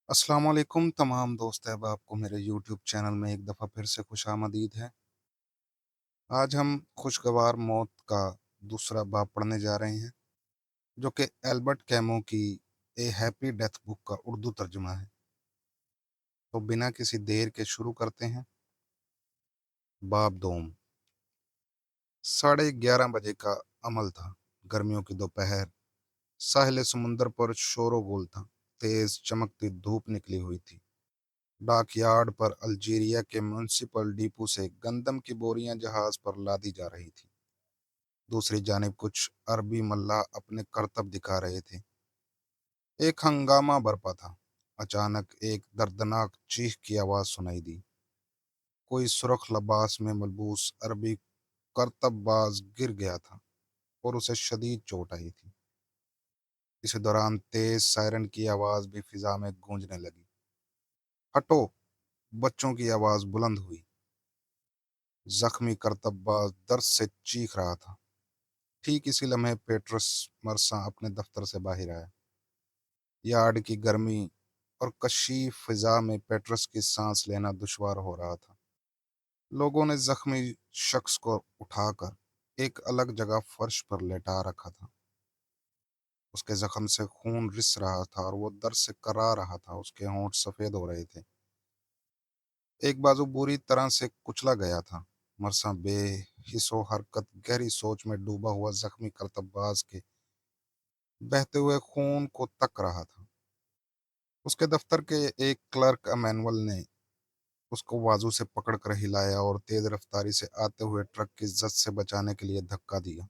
अस्सलाम वालेकुम तमाम दोस्त अहबाब को मेरे यूट्यूब चैनल में एक दफ़ा फिर से खुशामदीद है। आज हम खुशगवार मौत का दूसरा बाब पढ़ने जा रहे हैं, जो कि एल्बर्ट कैमू की ए हैप्पी डेथ बुक का उर्दू तर्जुमा है। तो बिना किसी देर के शुरू करते हैं। बाब दोम। 11:30 बजे का अमल था। गर्मियों की दोपहर। साहिल समुंदर पर शोरो गुल था। तेज चमकती धूप निकली हुई थी। डॉकयार्ड पर अल्जीरिया के म्युनिसिपल डिपो से गंदम की बोरियां जहाज पर लादी जा रही थी। दूसरी जानिब कुछ अरबी मल्लाह अपने करतब दिखा रहे थे। एक हंगामा बरपा था। अचानक एक दर्दनाक चीख की आवाज सुनाई दी। कोई सुरख लबास में मलबूस अरबी करतबबाज गिर गया था और उसे शदीद चोट आई थी। इसी दौरान तेज सायरन की आवाज भी फिजा में गूंजने लगी। हटो! बच्चों की आवाज बुलंद हुई। जख्मी करतबबाज दर्द से चीख रहा था। ठीक इसी लम्हे पेट्रस मरसा अपने दफ्तर से बाहर आया। यार्ड की गर्मी और कशीफ फिजा में पेट्रस की सांस लेना दुश्वार हो रहा था। लोगों ने जख्मी शख्स को उठाकर एक अलग जगह फर्श पर लेटा रखा था। उसके जख्म से खून रिस रहा था और वो दर्द से करा रहा था। उसके होंठ सफेद हो रहे थे। एक बाजू बुरी तरह से कुचला गया था। मरसा बेहिसो हरकत गहरी सोच में डूबा हुआ जख्मी करतब्बाज के बहते हुए खून को तक रहा था। उसके दफ्तर के एक क्लर्क अमैनुअल ने उसको बाजू से पकड़कर हिलाया और तेज रफ्तारी से आते हुए ट्रक की जद से बचाने के लिए धक्का दिया।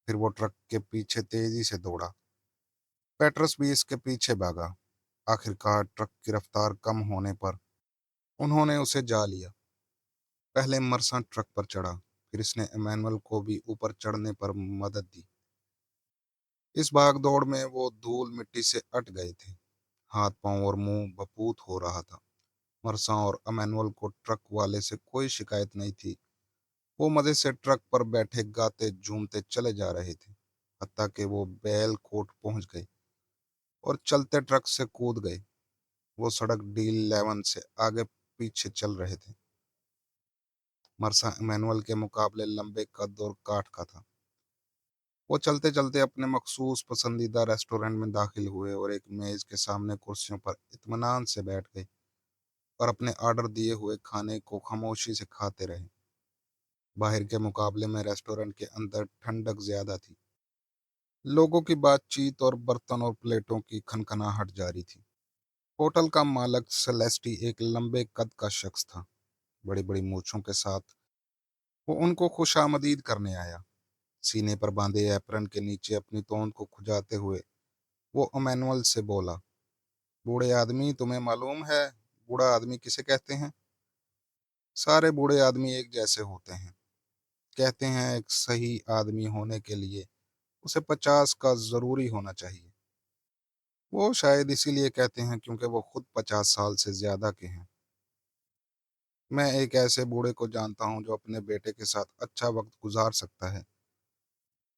फिर वो ट्रक के पीछे तेजी से दौड़ा। पेट्रस भी इसके पीछे भागा। आखिरकार ट्रक की रफ्तार कम होने पर उन्होंने उसे जा लिया। पहले मरसा ट्रक पर चढ़ा। फिर इसने इमैनुअल को भी ऊपर चढ़ने पर मदद दी। इस भाग दौड़ में वो धूल मिट्टी से अट गए थे। हाथ पांव और मुंह बपूत हो रहा था। मरसा और अमैनुअल को ट्रक वाले से कोई शिकायत नहीं थी। वो मजे से ट्रक पर बैठे गाते झूमते चले जा रहे थे, हत्ता कि वो बैल कोट पहुंच गए और चलते ट्रक से कूद गए। वो सड़क D11 से आगे पीछे चल रहे थे। मरसा इमैनुअल के मुकाबले लंबे कद और काठ का था। वो चलते चलते अपने मखसूस पसंदीदा रेस्टोरेंट में दाखिल हुए और एक मेज के सामने कुर्सियों पर इत्मीनान से बैठ गए और अपने ऑर्डर दिए हुए खाने को खामोशी से खाते रहे। बाहर के मुकाबले में रेस्टोरेंट के अंदर ठंडक ज्यादा थी। लोगों की बातचीत और बर्तन और प्लेटों की खनखनाहट जारी थी। होटल का मालिक सेलेस्टी एक लंबे कद का शख्स था। बड़ी बड़ी मूछों के साथ वो उनको खुशामदीद करने आया। सीने पर बांधे एप्रन के नीचे अपनी तोंद को खुजाते हुए वो अमैनुअल से बोला, बूढ़े आदमी, तुम्हें मालूम है बूढ़ा आदमी किसे कहते हैं? सारे बूढ़े आदमी एक जैसे होते हैं। कहते हैं एक सही आदमी होने के लिए उसे 50 का जरूरी होना चाहिए। वो शायद इसीलिए कहते हैं क्योंकि वो खुद 50 साल से ज्यादा के हैं। मैं एक ऐसे बूढ़े को जानता हूँ जो अपने बेटे के साथ अच्छा वक्त गुजार सकता है।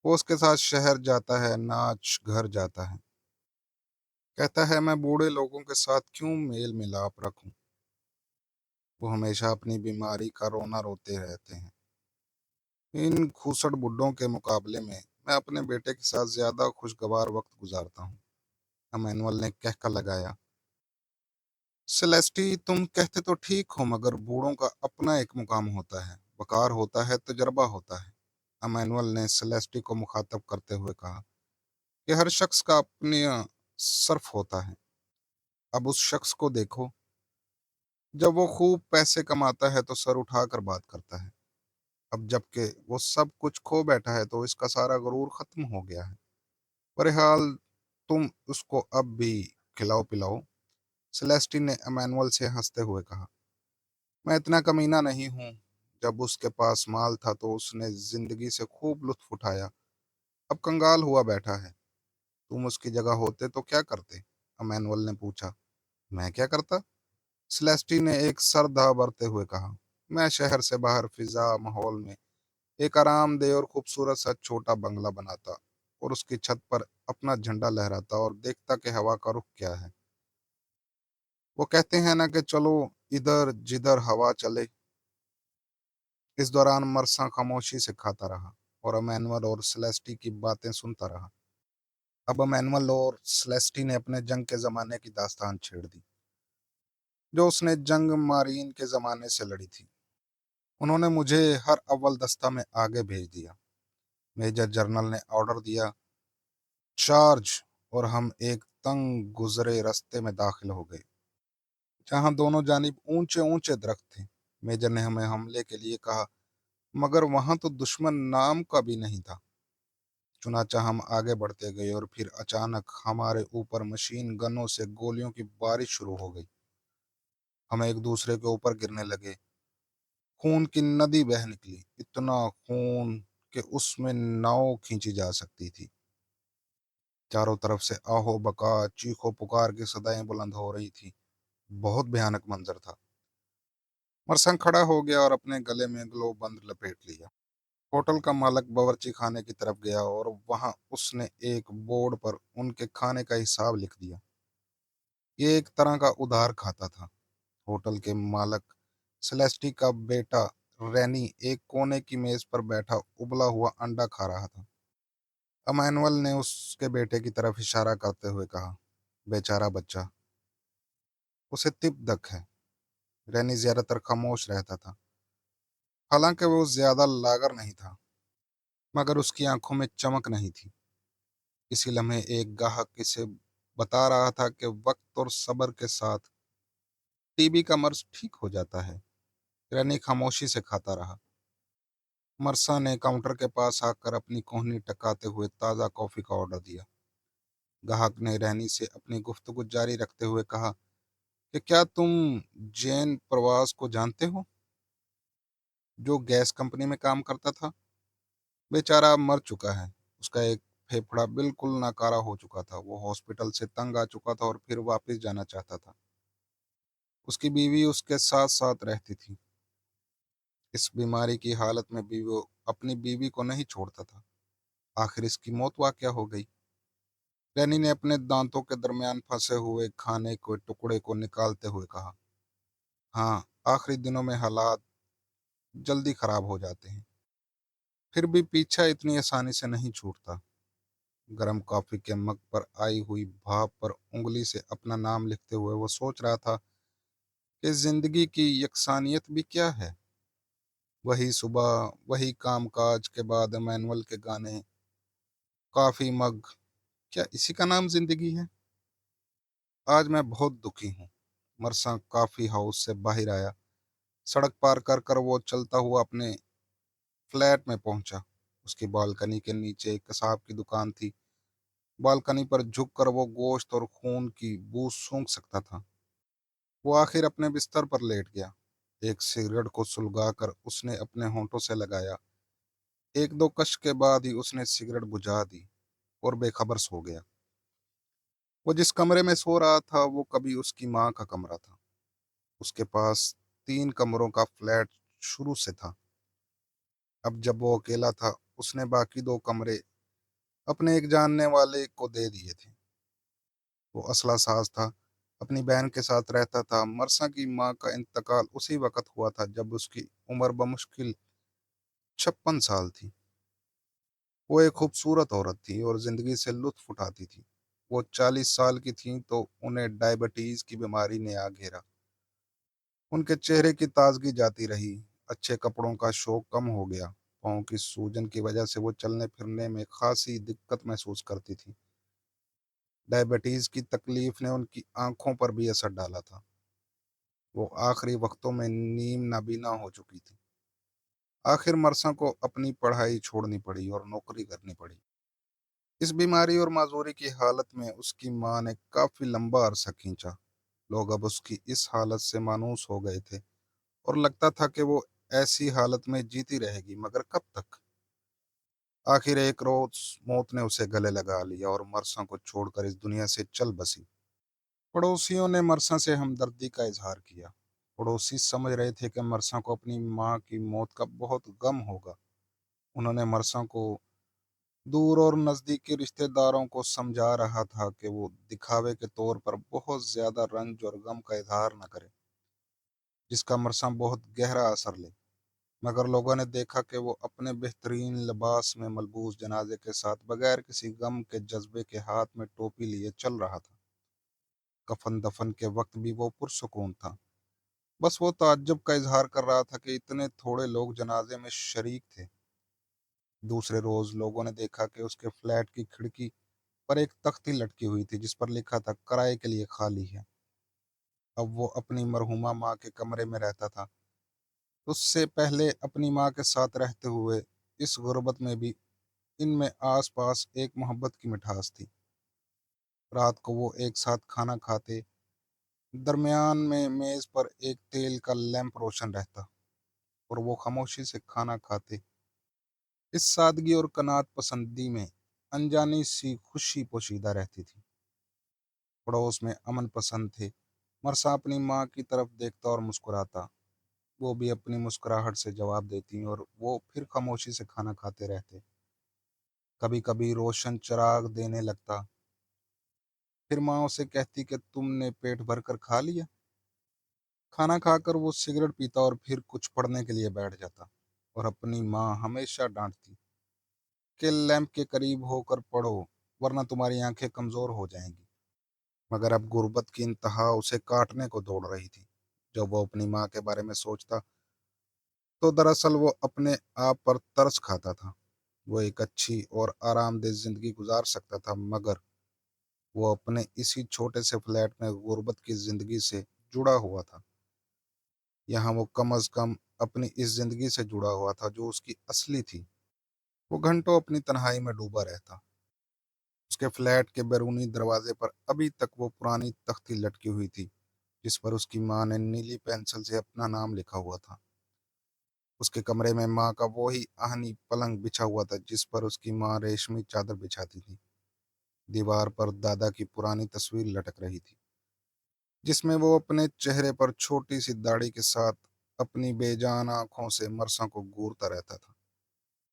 वो उसके साथ शहर जाता है, नाच घर जाता है। कहता है मैं बूढ़े लोगों के साथ क्यों मेल मिलाप रखूं। वो हमेशा अपनी बीमारी का रोना रोते रहते हैं। इन खूसट बुड्ढों के मुकाबले में मैं अपने बेटे के साथ ज्यादा खुशगवार वक्त गुजारता हूँ। अमैनुअल ने कहका लगाया। सेलेस्टी, तुम कहते तो ठीक हो, मगर बूढ़ों का अपना एक मुकाम होता है, वकार होता है, तजर्बा होता है। अमैनुअल ने सेलेस्टी को मुखातब करते हुए कहा कि हर शख्स का अपने सर्फ होता है। अब उस शख्स को देखो। जब वो खूब पैसे कमाता है तो सर उठाकर बात करता है। अब जबकि वो सब कुछ खो बैठा है तो इसका सारा गुरूर खत्म हो गया है। बहरहाल, तुम उसको अब भी खिलाओ पिलाओ। सेलेस्टी ने अमैनुअल से हंसते हुए कहा, मैं इतना कमीना नहीं हूं। जब उसके पास माल था तो उसने जिंदगी से खूब लुत्फ उठाया। अब कंगाल हुआ बैठा है। तुम उसकी जगह होते तो क्या करते? अमैनुअल ने पूछा। मैं क्या करता? सेलेस्टी ने एक सर दाबरते हुए कहा, मैं शहर से बाहर फिजा माहौल में एक आरामदेह और खूबसूरत सा छोटा बंगला बनाता और उसकी छत पर अपना झंडा लहराता और देखता कि हवा का रुख क्या है। वो कहते हैं ना कि चलो इधर जिधर हवा चले। इस दौरान मरसा खामोशी से खाता रहा और अमैनुअल और सेलेस्टी की बातें सुनता रहा। अब अमैनुअल और सेलेस्टी ने अपने जंग के ज़माने की दास्तान छेड़ दी, जो उसने जंग मारीन के ज़माने से लड़ी थी। उन्होंने मुझे हर अव्वल दस्ता में आगे भेज दिया। मेजर जनरल ने ऑर्डर दिया, चार्ज! और हम एक तंग गुजरे रास्ते में दाखिल हो गए, जहां दोनों जानिब ऊंचे ऊंचे दरख्त थे। मेजर ने हमें हमले के लिए कहा, मगर वहां तो दुश्मन नाम का भी नहीं था। चुनाचा हम आगे बढ़ते गए और फिर अचानक हमारे ऊपर मशीन गनों से गोलियों की बारिश शुरू हो गई। हम एक दूसरे के ऊपर गिरने लगे। खून की नदी बह निकली, इतना खून कि उसमें नाव खींची जा सकती थी। चारों तरफ से आहो बका, चीखो पुकार की सदाएं बुलंद हो रही थी। बहुत भयानक मंजर था। मरसंग खड़ा हो गया और अपने गले में ग्लोव बंद लपेट लिया। होटल का मालिक बावर्ची खाने की तरफ गया और वहां उसने एक बोर्ड पर उनके खाने का हिसाब लिख दिया। ये एक तरह का उधार खाता था। होटल के मालिक सेलेस्टी का बेटा रैनी एक कोने की मेज पर बैठा उबला हुआ अंडा खा रहा था। अमैनुअल ने उसके बेटे की तरफ इशारा करते हुए कहा, बेचारा बच्चा, उसे तिप दक है। रैनी ज्यादातर खामोश रहता था। हालांकि वो ज्यादा लागर नहीं था, मगर उसकी आंखों में चमक नहीं थी। इसी लम्हे एक गाहक इसे बता रहा था कि वक्त और सब्र के साथ टीबी का मर्ज ठीक हो जाता है। रैनी खामोशी से खाता रहा। मरसा ने काउंटर के पास आकर अपनी कोहनी टकाते हुए ताज़ा कॉफी का ऑर्डर दिया। गाहक ने रैनी से अपनी गुफ्तगू जारी रखते हुए कहा कि क्या तुम जैन प्रवास को जानते हो, जो गैस कंपनी में काम करता था? बेचारा अब मर चुका है। उसका एक फेफड़ा बिल्कुल नाकारा हो चुका था। वो हॉस्पिटल से तंग आ चुका था और फिर वापस जाना चाहता था। उसकी बीवी उसके साथ साथ रहती थी। इस बीमारी की हालत में भी वो अपनी बीवी को नहीं छोड़ता था। आखिर इसकी मौत वाकया हो गई। डैनी ने अपने दांतों के दरमियान फंसे हुए खाने के टुकड़े को निकालते हुए कहा, हाँ, आखिरी दिनों में हालात जल्दी खराब हो जाते हैं। फिर भी पीछा इतनी आसानी से नहीं छूटता। गरम कॉफी के मग पर आई हुई भाप पर उंगली से अपना नाम लिखते हुए वो सोच रहा था कि जिंदगी की यकसानियत भी क्या है। वही सुबह, वही कामकाज के बाद मैनुअल के गाने, कॉफी मग, क्या इसी का नाम जिंदगी है? आज मैं बहुत दुखी हूँ। मरसा कॉफी हाउस से बाहर आया। सड़क पार कर कर वो चलता हुआ अपने फ्लैट में पहुंचा। उसकी बालकनी के नीचे एक कसाब की दुकान थी। बालकनी पर झुक कर वो गोश्त और खून की बू सूंघ सकता था। वो आखिर अपने बिस्तर पर लेट गया। एक सिगरेट को सुलगाकर उसने अपने होंठों से लगाया। एक दो कश के बाद ही उसने सिगरेट बुझा दी और बेखबर सो गया। वो जिस कमरे में सो रहा था वो कभी उसकी माँ का कमरा था। उसके पास 3 कमरों का फ्लैट शुरू से था। अब जब वो अकेला था, उसने बाकी 2 कमरे अपने एक जानने वाले को दे दिए थे। वो असला साज था, अपनी बहन के साथ रहता था। मरसा की माँ का इंतकाल उसी वक्त हुआ था जब उसकी उम्र बमुश्किल 56 साल थी। वो एक खूबसूरत औरत थी और जिंदगी से लुत्फ उठाती थी। वो 40 साल की थी तो उन्हें डायबिटीज की बीमारी ने आ घेरा। उनके चेहरे की ताजगी जाती रही। अच्छे कपड़ों का शौक कम हो गया। पाँव की सूजन की वजह से वो चलने फिरने में खासी दिक्कत महसूस करती थी। डायबिटीज की तकलीफ ने उनकी आंखों पर भी असर डाला था। वो आखिरी वक्तों में नीम नाबीना हो चुकी थी। आखिर मरसा को अपनी पढ़ाई छोड़नी पड़ी और नौकरी करनी पड़ी। इस बीमारी और माजूरी की हालत में उसकी माँ ने काफी लंबा अरसा खींचा। लोग अब उसकी इस हालत से मानूस हो गए थे और लगता था कि वो ऐसी हालत में जीती रहेगी, मगर कब तक? आखिर एक रोज मौत ने उसे गले लगा लिया और मरसा को छोड़कर इस दुनिया से चल बसी। पड़ोसियों ने मरसा से हमदर्दी का इजहार किया। पड़ोसी समझ रहे थे कि मरसा को अपनी माँ की मौत का बहुत गम होगा। उन्होंने मरसा को दूर और नज़दीकी रिश्तेदारों को समझा रहा था कि वो दिखावे के तौर पर बहुत ज़्यादा रंज और गम का इज़हार न करे, जिसका मरसा बहुत गहरा असर ले। मगर लोगों ने देखा कि वो अपने बेहतरीन लिबास में मलबूस जनाजे के साथ बगैर किसी गम के जज्बे के हाथ में टोपी लिए चल रहा था। कफन दफन के वक्त भी वो पुरसुकून था। बस वो ताज्जुब का इजहार कर रहा था कि इतने थोड़े लोग जनाजे में शरीक थे। दूसरे रोज लोगों ने देखा कि उसके फ्लैट की खिड़की पर एक तख्ती लटकी हुई थी जिस पर लिखा था किराए के लिए खाली है। अब वो अपनी मरहुमा माँ के कमरे में रहता था। उससे पहले अपनी माँ के साथ रहते हुए इस गुर्बत में भी इनमें आस पास एक मोहब्बत की मिठास थी। रात को वो एक साथ खाना खाते, दरमियान में मेज पर एक तेल का लैंप रोशन रहता और वो खामोशी से खाना खाते। इस सादगी और कनात पसंदी में अनजानी सी खुशी पोशीदा रहती थी। पड़ोस में अमन पसंद थे। मरसा अपनी माँ की तरफ देखता और मुस्कुराता। वो भी अपनी मुस्कुराहट से जवाब देती और वो फिर खामोशी से खाना खाते रहते। कभी कभी रोशन चिराग देने लगता, फिर माँ उसे कहती कि तुमने पेट भर कर खा लिया। खाना खाकर वो सिगरेट पीता और फिर कुछ पढ़ने के लिए बैठ जाता और अपनी माँ हमेशा डांटती कि लैंप के करीब होकर पढ़ो, वरना तुम्हारी आंखें कमजोर हो जाएंगी। मगर अब गुर्बत की इंतहा उसे काटने को दौड़ रही थी। जब वो अपनी माँ के बारे में सोचता तो दरअसल वो अपने आप पर तरस खाता था। वो एक अच्छी और आरामदेह जिंदगी गुजार सकता था, मगर वो अपने इसी छोटे से फ्लैट में गुर्बत की जिंदगी से जुड़ा हुआ था। यहाँ वो कम अज कम अपनी इस जिंदगी से जुड़ा हुआ था जो उसकी असली थी। वो घंटों अपनी तन्हाई में डूबा रहता। उसके फ्लैट के बैरूनी दरवाजे पर अभी तक वो पुरानी तख्ती लटकी हुई थी जिस पर उसकी माँ ने नीली पेंसिल से अपना नाम लिखा हुआ था। उसके कमरे में माँ का वही आहनी पलंग बिछा हुआ था जिस पर उसकी माँ रेशमी चादर बिछाती थी। दीवार पर दादा की पुरानी तस्वीर लटक रही थी जिसमें वो अपने चेहरे पर छोटी सी दाढ़ी के साथ अपनी बेजान आंखों से मरसा को घूरता रहता था।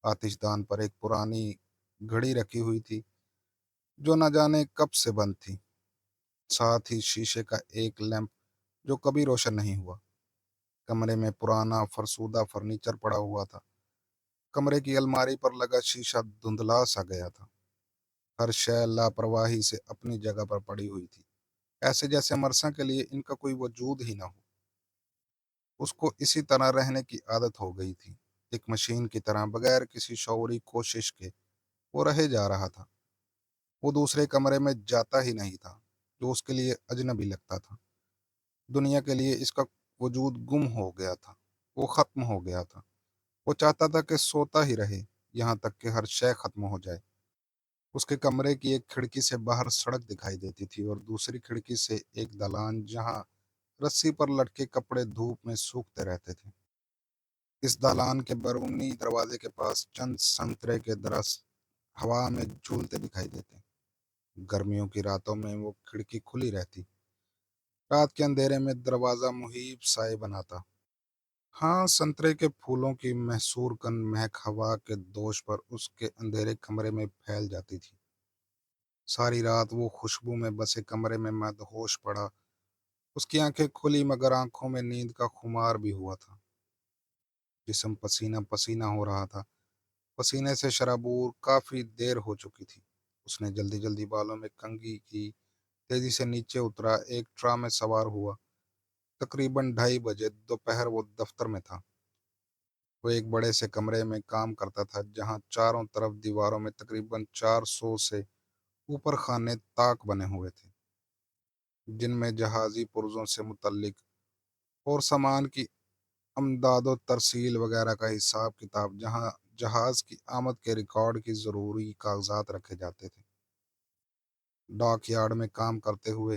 आतिशदान पर एक पुरानी घड़ी रखी हुई थी जो न जाने कब से बंद थी। साथ ही शीशे का एक लैंप जो कभी रोशन नहीं हुआ। कमरे में पुराना फरसूदा फर्नीचर पड़ा हुआ था। कमरे की अलमारी पर लगा शीशा धुंधला सा गया था। हर शय लापरवाही से अपनी जगह पर पड़ी हुई थी, ऐसे जैसे मरसा के लिए इनका कोई वजूद ही ना हो। उसको इसी तरह रहने की आदत हो गई थी, एक मशीन की तरह बगैर किसी शौरी कोशिश के वो रहे जा रहा था। वो दूसरे कमरे में जाता ही नहीं था, जो उसके लिए अजनबी लगता था। दुनिया के लिए इसका वजूद गुम हो गया था, वो खत्म हो गया था। वो चाहता था कि सोता ही रहे, यहाँ तक कि हर शय खत्म हो जाए। उसके कमरे की एक खिड़की से बाहर सड़क दिखाई देती थी और दूसरी खिड़की से एक दालान जहाँ रस्सी पर लटके कपड़े धूप में सूखते रहते थे। इस दालान के बैरूनी दरवाजे के पास चंद संतरे के दरख्त हवा में झूलते दिखाई देते। गर्मियों की रातों में वो खिड़की खुली रहती। रात के अंधेरे में दरवाजा मुहीब साए बनाता। हाँ, संतरे के फूलों की महसूर कन महक हवा के दोष पर उसके अंधेरे कमरे में फैल जाती थी। सारी रात वो खुशबू में बसे कमरे में मदहोश पड़ा। उसकी आंखें खुली मगर आंखों में नींद का खुमार भी हुआ था। जिस्म पसीना पसीना हो रहा था। पसीने से शराबूर काफी देर हो चुकी थी। उसने जल्दी जल्दी बालों में कंघी की, तेजी से नीचे उतरा, एक ट्रा में सवार हुआ। तकरीबन 2:30 बजे दोपहर वो दफ्तर में था। वो एक बड़े से कमरे में काम करता था जहां चारों तरफ दीवारों में तकरीबन 400 से ऊपर खाने ताक बने हुए थे जिनमें जहाजी पुर्जों से मुतल्लिक और सामान की अमदादो तरसील वगैरह का हिसाब किताब, जहां जहाज की आमद के रिकॉर्ड की ज़रूरी कागजात रखे जाते थे। डॉक यार्ड में काम करते हुए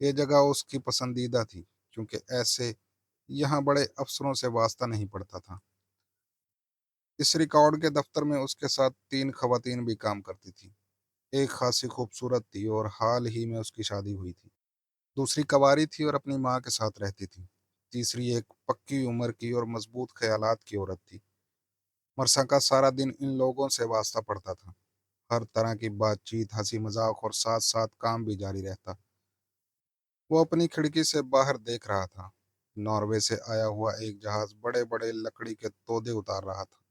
ये जगह उसकी पसंदीदा थी क्योंकि ऐसे यहाँ बड़े अफसरों से वास्ता नहीं पड़ता था। इस रिकॉर्ड के दफ्तर में उसके साथ 3 खवातीन भी काम करती थी। एक खासी खूबसूरत थी और हाल ही में उसकी शादी हुई थी। दूसरी कवारी थी और अपनी माँ के साथ रहती थी। तीसरी एक पक्की उम्र की और मजबूत ख्यालात की औरत थी। मरसा का सारा दिन इन लोगों से वास्ता पड़ता था। हर तरह की बातचीत, हंसी मजाक और साथ साथ काम भी जारी रहता। वो अपनी खिड़की से बाहर देख रहा था। नॉर्वे से आया हुआ एक जहाज बड़े बड़े लकड़ी के तोदे उतार रहा था।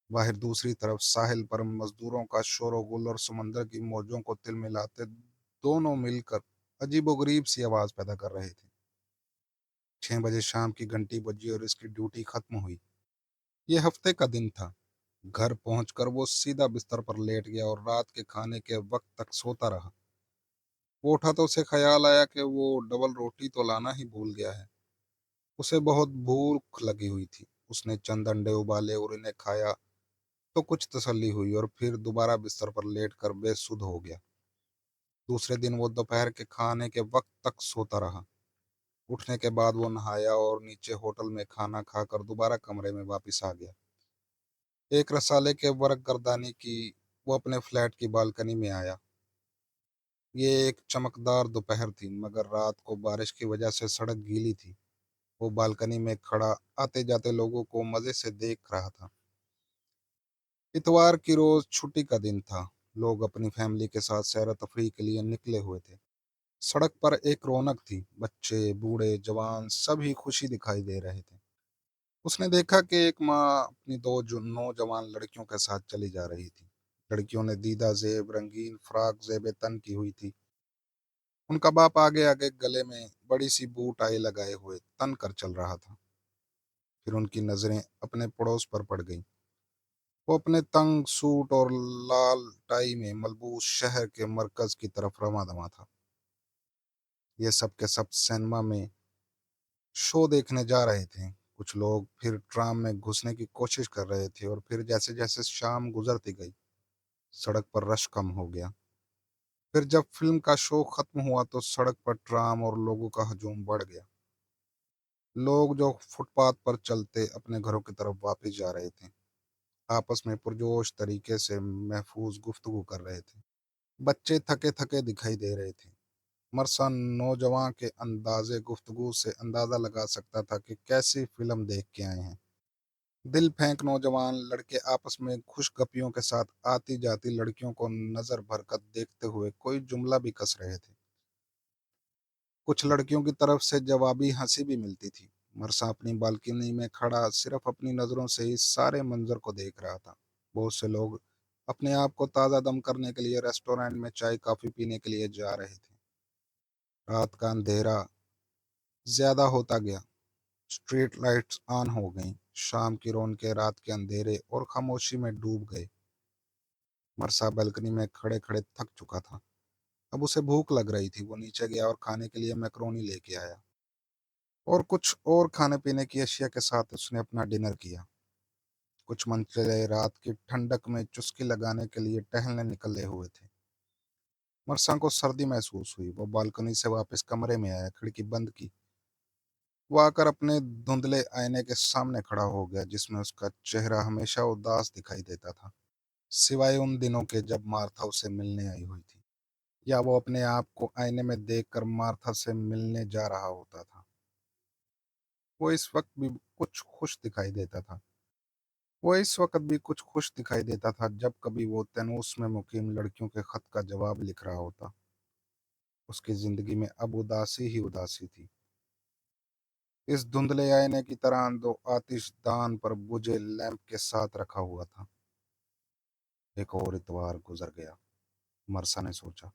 बाहर दूसरी तरफ साहिल पर मजदूरों का शोरगुल और समंदर की मौजों को तिलमिलाते दोनों मिलकर अजीबोगरीब सी आवाज पैदा कर रहे थे। 6 बजे शाम की घंटी बजी और इसकी ड्यूटी खत्म हुई। ये हफ्ते का दिन था। घर पहुंचकर वो सीधा बिस्तर पर लेट गया और रात के खाने के वक्त तक सोता रहा। वो उठा तो उसे ख्याल आया कि वो डबल रोटी तो लाना ही भूल गया है। उसे बहुत भूख लगी हुई थी। उसने चंद अंडे उबाले और इन्हें खाया तो कुछ तसल्ली हुई और फिर दोबारा बिस्तर पर लेटकर बेसुध हो गया। दूसरे दिन वो दोपहर के खाने के वक्त तक सोता रहा। उठने के बाद वो नहाया और नीचे होटल में खाना खाकर दोबारा कमरे में वापस आ गया। एक रसाले के वर्क गर्दानी की वो अपने फ्लैट की बालकनी में आया। ये एक चमकदार दोपहर थी मगर रात को बारिश की वजह से सड़क गीली थी। वो बालकनी में खड़ा आते जाते लोगों को मजे से देख रहा था। इतवार की रोज छुट्टी का दिन था। लोग अपनी फैमिली के साथ सैर तफरीह के लिए निकले हुए थे। सड़क पर एक रौनक थी। बच्चे बूढ़े जवान सभी खुशी दिखाई दे रहे थे। उसने देखा कि एक माँ अपनी दो जो नौजवान लड़कियों के साथ चली जा रही थी। लड़कियों ने दीदा जेब रंगीन फ्राक जेब तन की हुई थी। उनका बाप आगे आगे गले में बड़ी सी बूट आई लगाए हुए तन कर चल रहा था। फिर उनकी नजरें अपने पड़ोस पर पड़ गईं। वो अपने तंग सूट और लाल टाई में मलबूस शहर के मरकज की तरफ रवाना दवा था। ये सब के सब सिनेमा में शो देखने जा रहे थे। कुछ लोग फिर ट्राम में घुसने की कोशिश कर रहे थे और फिर जैसे जैसे शाम गुजरती गई सड़क पर रश कम हो गया। फिर जब फिल्म का शो खत्म हुआ तो सड़क पर ट्राम और लोगों का हजूम बढ़ गया। लोग जो फुटपाथ पर चलते अपने घरों की तरफ वापस जा रहे थे आपस में पुरजोश तरीके से महफूज गुफ्तगू कर रहे थे। बच्चे थके थके दिखाई दे रहे थे। मरसा नौजवान के अंदाजे गुफ्तगू से अंदाजा लगा सकता था कि कैसी फिल्म देख के आए हैं। दिल फेंक नौजवान लड़के आपस में खुशगपियों के साथ आती जाती लड़कियों को नजर भरकर देखते हुए कोई जुमला भी कस रहे थे। कुछ लड़कियों की तरफ से जवाबी हंसी भी मिलती थी। मरसा अपनी बालकनी में खड़ा सिर्फ अपनी नजरों से ही सारे मंजर को देख रहा था। बहुत से लोग अपने आप को ताज़ा दम करने के लिए रेस्टोरेंट में चाय कॉफी पीने के लिए जा रहे थे। रात का अंधेरा ज्यादा होता गया। स्ट्रीट लाइट्स ऑन हो गईं। शाम की रौनकें रात के अंधेरे और खामोशी में डूब गए। मरसा बालकनी में खड़े खड़े थक चुका था। अब उसे भूख लग रही थी। वो नीचे गया और खाने के लिए मैक्रोनी लेके आया और कुछ और खाने पीने की अशिया के साथ उसने अपना डिनर किया। कुछ मंचले रात की ठंडक में चुस्की लगाने के लिए टहलने निकले हुए थे। मरसा को सर्दी महसूस हुई। वो बालकनी से वापस कमरे में आया, खिड़की बंद की। वो आकर अपने धुंधले आईने के सामने खड़ा हो गया जिसमें उसका चेहरा हमेशा उदास दिखाई देता था, सिवाय उन दिनों के जब मार्था उसे मिलने आई हुई थी या वो अपने आप को आईने में देखकर मार्था से मिलने जा रहा होता था। वो इस वक्त भी कुछ खुश दिखाई देता था। वो इस वक्त भी कुछ खुश दिखाई देता था जब कभी वो तैनूस में मुकीम लड़कियों के खत का जवाब लिख रहा होता। उसकी जिंदगी में अब उदासी ही उदासी थी। इस धुंधले आईने की तरह दो आतिशदान पर बुझे लैंप के साथ रखा हुआ था। एक और इतवार गुजर गया, मरसा ने सोचा।